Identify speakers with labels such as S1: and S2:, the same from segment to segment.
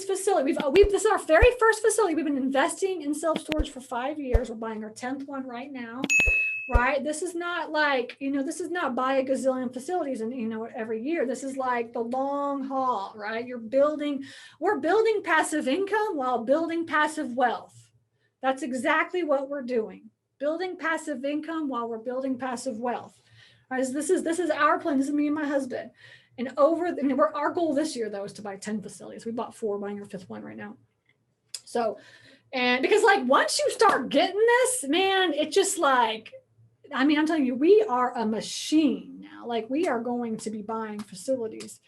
S1: facility. This is our very first facility. We've been investing in self-storage for 5 years. We're buying our 10th one right now, right? This is not like, this is not buy a gazillion facilities and, every year. This is like the long haul, right? We're building passive income while building passive wealth. That's exactly what we're doing. Building passive income while we're building passive wealth. Right? This is our plan. This is me and my husband. And our goal this year, though, is to buy 10 facilities. We bought 4, buying our 5th one right now. So, and because once you start getting this, man, it's just I'm telling you, we are a machine now. We are going to be buying facilities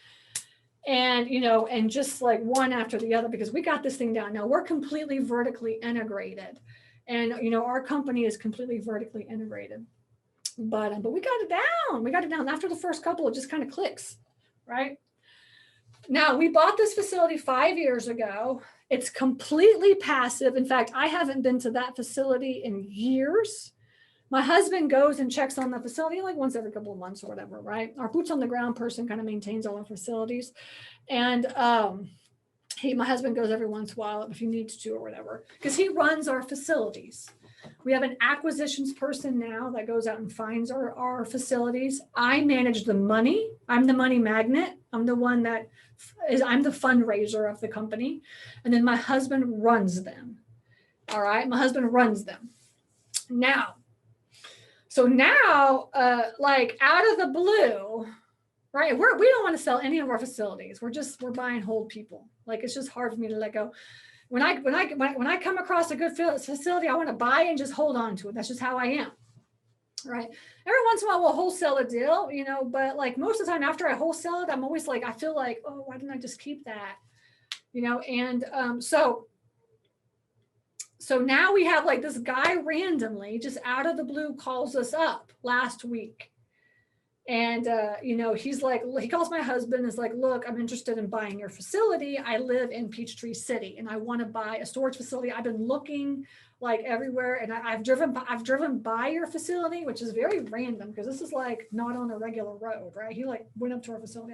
S1: and, and just one after the other, because we got this thing down. Now we're completely vertically integrated and, our company is completely vertically integrated, but we got it down. We got it down after the first couple. It just kind of clicks. Right now, we bought this facility 5 years ago. It's completely passive. In fact, I haven't been to that facility in years. My husband goes and checks on the facility once every couple of months or whatever, right? Our boots on the ground person kind of maintains all our facilities. And my husband goes every once in a while if he needs to or whatever, because he runs our facilities. We have an acquisitions person now that goes out and finds our facilities. I manage the money. I'm the money magnet. I'm the one I'm the fundraiser of the company. And then my husband runs them. All right. My husband runs them. Now, out of the blue, right? We don't want to sell any of our facilities. We're buying hold people. It's just hard for me to let go. When I come across a good facility, I want to buy and just hold on to it. That's just how I am, right? Every once in a while, we'll wholesale a deal, but most of the time after I wholesale it, I'm always I feel oh, why didn't I just keep that, and so now we have this guy randomly just out of the blue calls us up last week. And, he calls my husband and is look, I'm interested in buying your facility. I live in Peachtree City and I want to buy a storage facility. I've been looking everywhere and I've driven by your facility, which is very random because this is not on a regular road, right? He went up to our facility.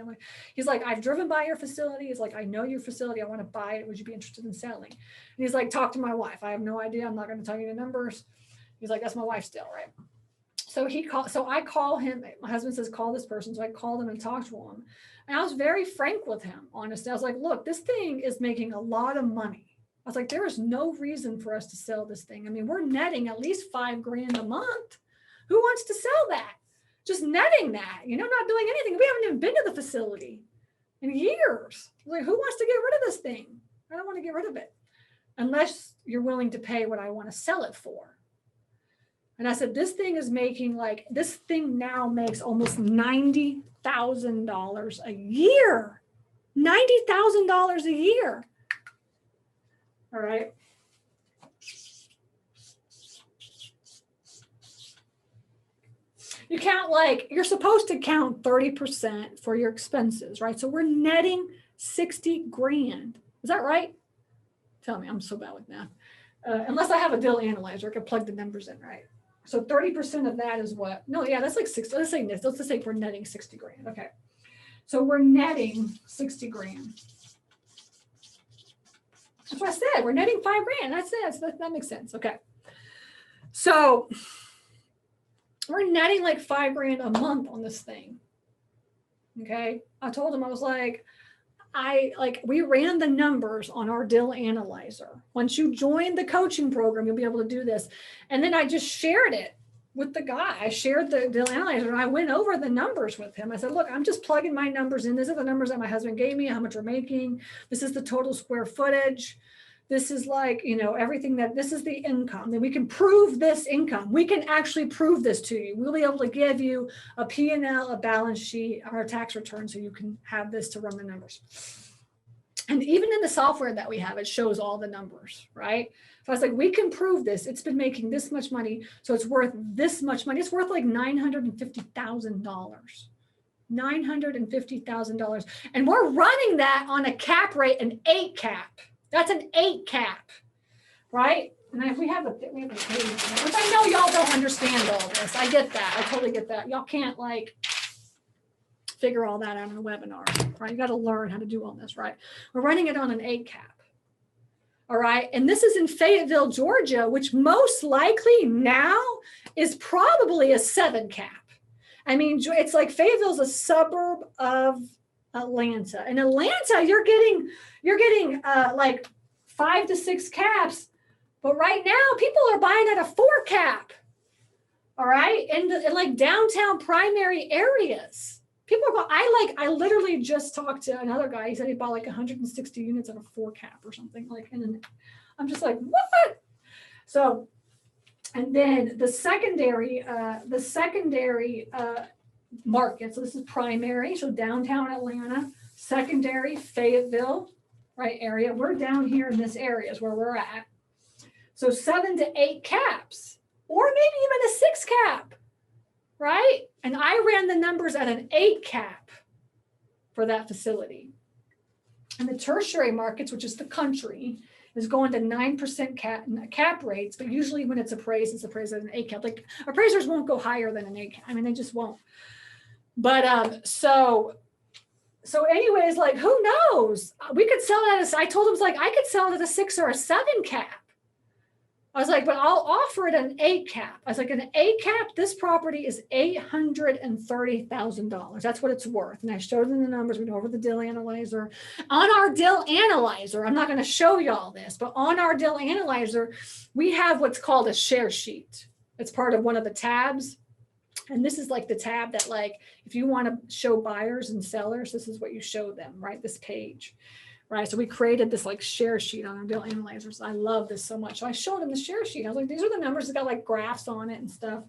S1: He's I've driven by your facility. He's I know your facility. I want to buy it. Would you be interested in selling? And he's talk to my wife. I have no idea. I'm not going to tell you the numbers. He's that's my wife still, right? So I call him. My husband says, call this person. So I called him and talked to him. And I was very frank with him, honestly. I was look, this thing is making a lot of money. I was there is no reason for us to sell this thing. We're netting at least $5,000 a month. Who wants to sell that? Just netting that, not doing anything. We haven't even been to the facility in years. Who wants to get rid of this thing? I don't want to get rid of it unless you're willing to pay what I want to sell it for. And I said, this thing is making this thing now makes almost $90,000 a year. $90,000 a year. All right. You count you're supposed to count 30% for your expenses, right? So we're netting $60,000. Is that right? Tell me, I'm so bad with math. Unless I have a deal analyzer, I can plug the numbers in, right? So 30% of that is what? No, yeah, that's 60. Let's just say we're netting $60,000. Okay. So we're netting $60,000. That's what I said. We're netting $5,000. That's it. That makes sense. Okay. So we're netting $5,000 a month on this thing. Okay. I told him, I was we ran the numbers on our deal analyzer. Once you join the coaching program, you'll be able to do this. And then I just shared it with the guy. I shared the deal analyzer and I went over the numbers with him. I said, look, I'm just plugging my numbers in. These are the numbers that my husband gave me, how much we're making. This is the total square footage. This is everything this is the income. Then we can prove this income. We can actually prove this to you. We'll be able to give you a P&L, a balance sheet, or a tax return so you can have this to run the numbers. And even in the software that we have, it shows all the numbers, right? So I was we can prove this. It's been making this much money. So it's worth this much money. It's worth $950,000. $950,000. And we're running that on a cap rate, an 8 cap. That's an 8 cap, right? And we have a page, which I know y'all don't understand all this. I get that. I totally get that. Y'all can't figure all that out in a webinar, right? You got to learn how to do all this, right? We're running it on an 8 cap. All right. And this is in Fayetteville, Georgia, which most likely now is probably a 7 cap. I mean, it's like Fayetteville's a suburb of Atlanta. In Atlanta, you're getting like 5 to 6 caps. But right now, people are buying at a 4 cap. All right. In like downtown primary areas. People are going, I literally just talked to another guy. He said he bought like 160 units at a 4 cap or something. Like, and then I'm just like, what? So, and then the secondary market. So this is primary. So downtown Atlanta, secondary Fayetteville, right area. We're down here in this area is where we're at. So 7 to 8 caps, or maybe even a 6 cap. Right? And I ran the numbers at an 8 cap for that facility. And the tertiary markets, which is the country, is going to 9% cap rates, but usually when it's appraised at an 8 cap. Like appraisers won't go higher than an 8 cap. I mean, they just won't. But so anyways, like who knows? We could sell it I told him, like, I could sell it at a 6 or a 7 cap. I was like, but I'll offer it an 8 cap. I was like, an 8 cap, this property is $830,000. That's what it's worth. And I showed them the numbers. We went over the deal analyzer. On our deal analyzer, I'm not going to show you all this, but on our deal analyzer, we have what's called a share sheet. It's part of one of the tabs. And this is like the tab that, like, if you want to show buyers and sellers, this is what you show them, right? This page. Right. So we created this like share sheet on our deal analyzers. I love this so much. So I showed him the share sheet. I was like, these are the numbers that got like graphs on it and stuff.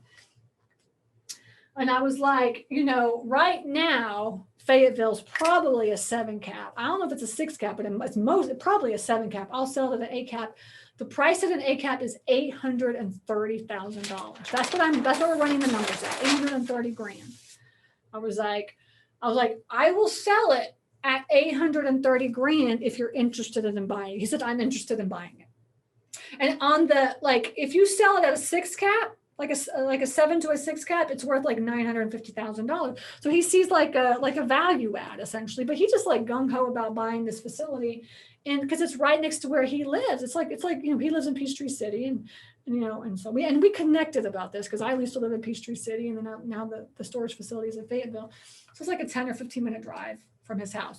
S1: And I was like, you know, right now, Fayetteville's probably a 7 cap. I don't know if it's a 6 cap, but it's probably a 7 cap. I'll sell it at an 8 cap. The price at an 8 cap is $830,000. That's what we're running the numbers at, 830 grand. I was like, I will sell it at 830 grand if you're interested in buying it. He said, I'm interested in buying it. And on the, like, if you sell it at a 6 cap, like a 7 to a 6 cap, it's worth like $950,000. So he sees like a value add essentially, but he just like gung ho about buying this facility, and because it's right next to where he lives. It's like you know, he lives in Peachtree City, and you know, and so we connected about this because I used to live in Peachtree City, and then now the storage facility is in Fayetteville, so it's like a 10 or 15 minute drive from his house.